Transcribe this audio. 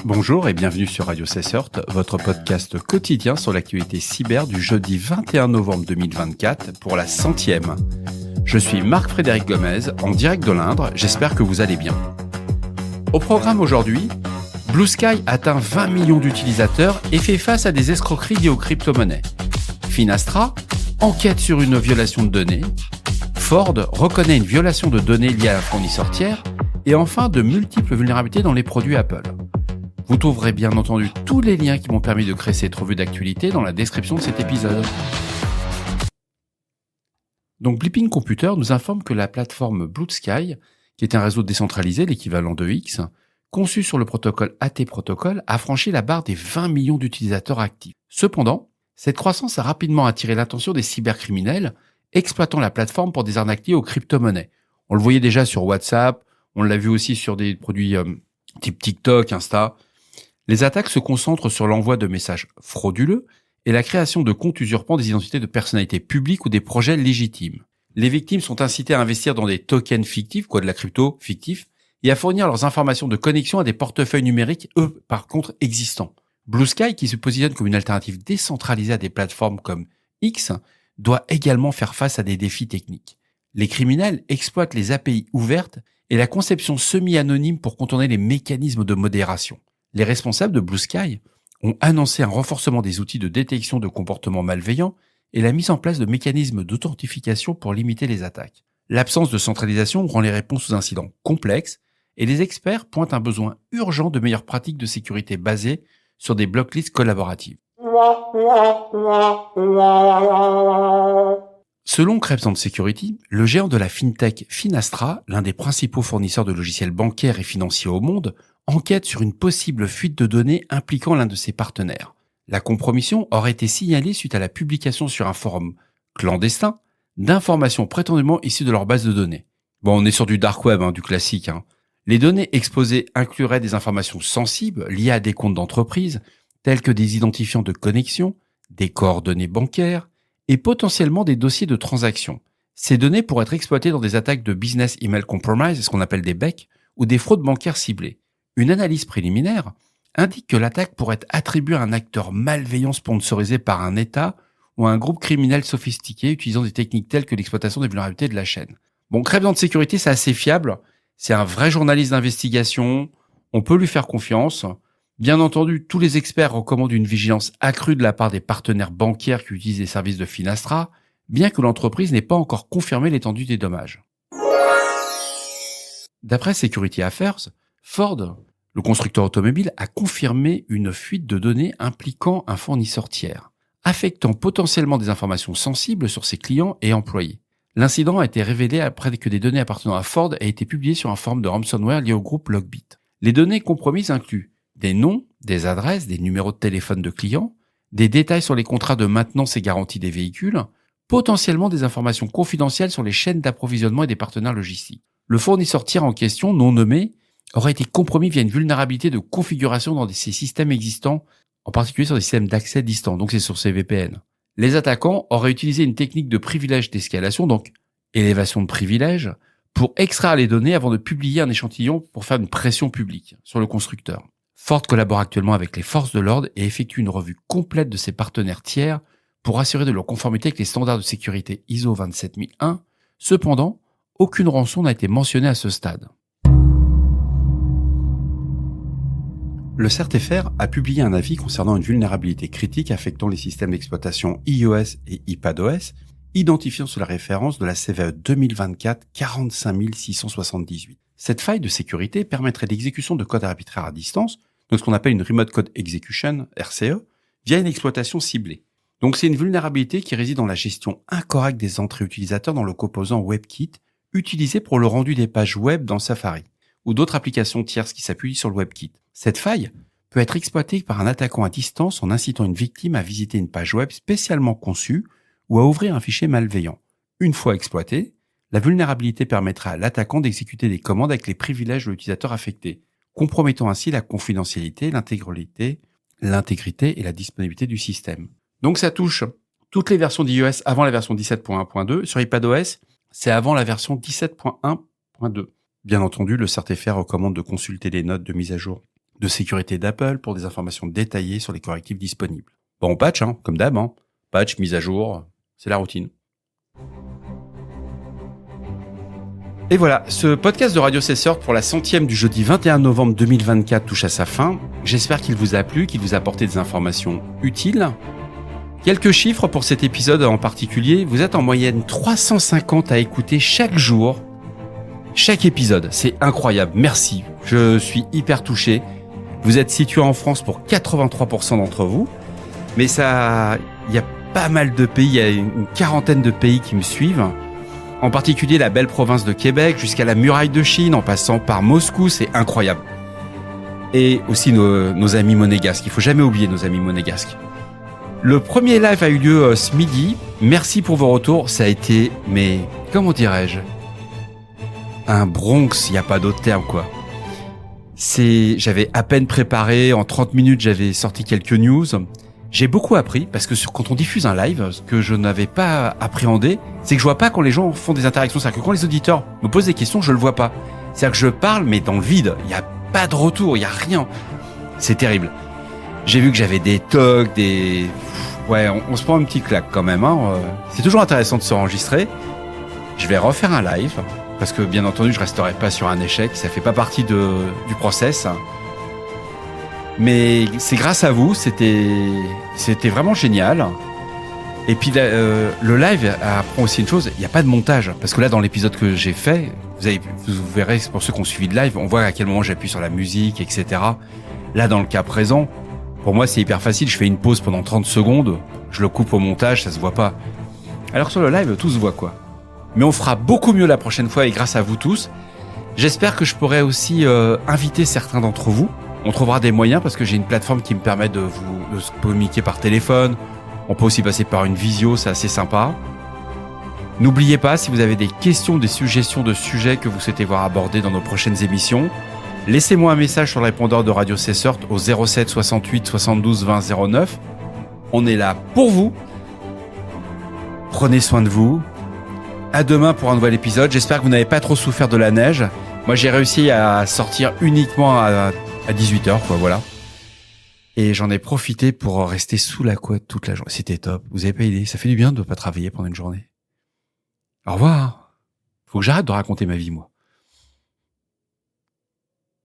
Bonjour et bienvenue sur Radio Cessert, votre podcast quotidien sur l'actualité cyber du jeudi 21 novembre 2024 pour la 100e. Je suis Marc-Frédéric Gomez, en direct de l'Indre, j'espère que vous allez bien. Au programme aujourd'hui, Blue Sky atteint 20 millions d'utilisateurs et fait face à des escroqueries liées aux crypto-monnaies. Finastra enquête sur une violation de données. Ford reconnaît une violation de données liée à un fournisseur tiers. Et enfin, de multiples vulnérabilités dans les produits Apple. Vous trouverez bien entendu tous les liens qui m'ont permis de créer cette revue d'actualité dans la description de cet épisode. Donc Blipping Computer nous informe que la plateforme Blue Sky, qui est un réseau décentralisé, l'équivalent de X, conçu sur le protocole AT Protocol, a franchi la barre des 20 millions d'utilisateurs actifs. Cependant, cette croissance a rapidement attiré l'attention des cybercriminels exploitant la plateforme pour des arnaques liées aux crypto-monnaies. On le voyait déjà sur WhatsApp, on l'a vu aussi sur des produits type TikTok, Insta. Les attaques se concentrent sur l'envoi de messages frauduleux et la création de comptes usurpant des identités de personnalités publiques ou des projets légitimes. Les victimes sont incitées à investir dans des tokens fictifs, de la crypto fictif, et à fournir leurs informations de connexion à des portefeuilles numériques, eux, par contre, existants. Blue Sky, qui se positionne comme une alternative décentralisée à des plateformes comme X, doit également faire face à des défis techniques. Les criminels exploitent les API ouvertes et la conception semi-anonyme pour contourner les mécanismes de modération. Les responsables de Blue Sky ont annoncé un renforcement des outils de détection de comportements malveillants et la mise en place de mécanismes d'authentification pour limiter les attaques. L'absence de centralisation rend les réponses aux incidents complexes et les experts pointent un besoin urgent de meilleures pratiques de sécurité basées sur des blocklists collaboratives. Selon Crebs & Security, le géant de la fintech Finastra, l'un des principaux fournisseurs de logiciels bancaires et financiers au monde, enquête sur une possible fuite de données impliquant l'un de ses partenaires. La compromission aurait été signalée suite à la publication sur un forum clandestin d'informations prétendument issues de leur base de données. Bon, on est sur du dark web, du classique. Les données exposées incluraient des informations sensibles liées à des comptes d'entreprise, tels que des identifiants de connexion, des coordonnées bancaires, et potentiellement des dossiers de transactions. Ces données pourraient être exploitées dans des attaques de Business Email Compromise, ce qu'on appelle des BEC, ou des fraudes bancaires ciblées. Une analyse préliminaire indique que l'attaque pourrait être attribuée à un acteur malveillant sponsorisé par un État ou un groupe criminel sophistiqué utilisant des techniques telles que l'exploitation des vulnérabilités de la chaîne. Bon, Crebs & Security, c'est assez fiable, c'est un vrai journaliste d'investigation, on peut lui faire confiance. Bien entendu, tous les experts recommandent une vigilance accrue de la part des partenaires bancaires qui utilisent les services de Finastra, bien que l'entreprise n'ait pas encore confirmé l'étendue des dommages. D'après Security Affairs, Ford, le constructeur automobile, a confirmé une fuite de données impliquant un fournisseur tiers, affectant potentiellement des informations sensibles sur ses clients et employés. L'incident a été révélé après que des données appartenant à Ford aient été publiées sur un forum de ransomware lié au groupe Logbit. Les données compromises incluent des noms, des adresses, des numéros de téléphone de clients, des détails sur les contrats de maintenance et garantie des véhicules, potentiellement des informations confidentielles sur les chaînes d'approvisionnement et des partenaires logistiques. Le fournisseur tiers en question, non nommé, aurait été compromis via une vulnérabilité de configuration dans ces systèmes existants, en particulier sur des systèmes d'accès distants, donc c'est sur ces VPN. Les attaquants auraient utilisé une technique de privilège d'escalation, donc élévation de privilège, pour extraire les données avant de publier un échantillon pour faire une pression publique sur le constructeur. Ford collabore actuellement avec les forces de l'ordre et effectue une revue complète de ses partenaires tiers pour assurer de leur conformité avec les standards de sécurité ISO 27001. Cependant, aucune rançon n'a été mentionnée à ce stade. Le CERT-FR a publié un avis concernant une vulnérabilité critique affectant les systèmes d'exploitation iOS et iPadOS, identifiant sous la référence de la CVE 2024 45678. Cette faille de sécurité permettrait l'exécution de code arbitraire à distance, donc ce qu'on appelle une Remote Code Execution, RCE, via une exploitation ciblée. Donc c'est une vulnérabilité qui réside dans la gestion incorrecte des entrées utilisateurs dans le composant WebKit, utilisé pour le rendu des pages web dans Safari, ou d'autres applications tierces qui s'appuient sur le WebKit. Cette faille peut être exploitée par un attaquant à distance en incitant une victime à visiter une page web spécialement conçue ou à ouvrir un fichier malveillant. Une fois exploitée, la vulnérabilité permettra à l'attaquant d'exécuter des commandes avec les privilèges de l'utilisateur affecté, compromettant ainsi la confidentialité, l'intégrité et la disponibilité du système. Donc ça touche toutes les versions d'iOS avant la version 17.1.2. Sur iPadOS, c'est avant la version 17.1.2. Bien entendu, le CERT-FR recommande de consulter les notes de mise à jour de sécurité d'Apple pour des informations détaillées sur les correctifs disponibles. Bon, patch, comme d'hab, patch, mise à jour, c'est la routine. Et voilà, ce podcast de Radio Cesseur pour la 100e du jeudi 21 novembre 2024 touche à sa fin. J'espère qu'il vous a plu, qu'il vous a apporté des informations utiles. Quelques chiffres pour cet épisode en particulier. Vous êtes en moyenne 350 à écouter chaque jour, chaque épisode. C'est incroyable, merci. Je suis hyper touché. Vous êtes situé en France pour 83% d'entre vous. Mais il y a pas mal de pays, il y a une quarantaine de pays qui me suivent. En particulier la belle province de Québec jusqu'à la muraille de Chine en passant par Moscou, c'est incroyable. Et aussi nos amis monégasques, il faut jamais oublier nos amis monégasques. Le premier live a eu lieu ce midi, merci pour vos retours, ça a été, mais comment dirais-je, un Bronx, il n'y a pas d'autre terme quoi. J'avais à peine préparé, en 30 minutes j'avais sorti quelques news. J'ai beaucoup appris parce que quand on diffuse un live, ce que je n'avais pas appréhendé, c'est que je vois pas quand les gens font des interactions. C'est-à-dire que quand les auditeurs me posent des questions, je le vois pas. C'est-à-dire que je parle, mais dans le vide. Il y a pas de retour, il y a rien. C'est terrible. J'ai vu que j'avais des tocs, ouais, on se prend un petit claque quand même. C'est toujours intéressant de se enregistrer. Je vais refaire un live parce que bien entendu, je resterai pas sur un échec. Ça fait pas partie du process. Mais c'est grâce à vous, c'était vraiment génial. Et puis le live apprend aussi une chose, il n'y a pas de montage. Parce que là, dans l'épisode que j'ai fait, vous verrez, pour ceux qui ont suivi le live, on voit à quel moment j'appuie sur la musique, etc. Là, dans le cas présent, pour moi, c'est hyper facile. Je fais une pause pendant 30 secondes, je le coupe au montage, ça se voit pas. Alors sur le live, tout se voit quoi. Mais on fera beaucoup mieux la prochaine fois et grâce à vous tous. J'espère que je pourrai aussi inviter certains d'entre vous. On trouvera des moyens parce que j'ai une plateforme qui me permet de se communiquer par téléphone. On peut aussi passer par une visio, c'est assez sympa. N'oubliez pas, si vous avez des questions, des suggestions de sujets que vous souhaitez voir abordés dans nos prochaines émissions, laissez-moi un message sur le répondeur de Radio Cesseur au 07 68 72 20 09. On est là pour vous. Prenez soin de vous. À demain pour un nouvel épisode. J'espère que vous n'avez pas trop souffert de la neige. Moi, j'ai réussi à sortir uniquement à 18h, quoi, voilà. Et j'en ai profité pour rester sous la couette toute la journée. C'était top. Vous avez pas idée. Ça fait du bien de ne pas travailler pendant une journée. Au revoir. Faut que j'arrête de raconter ma vie, moi.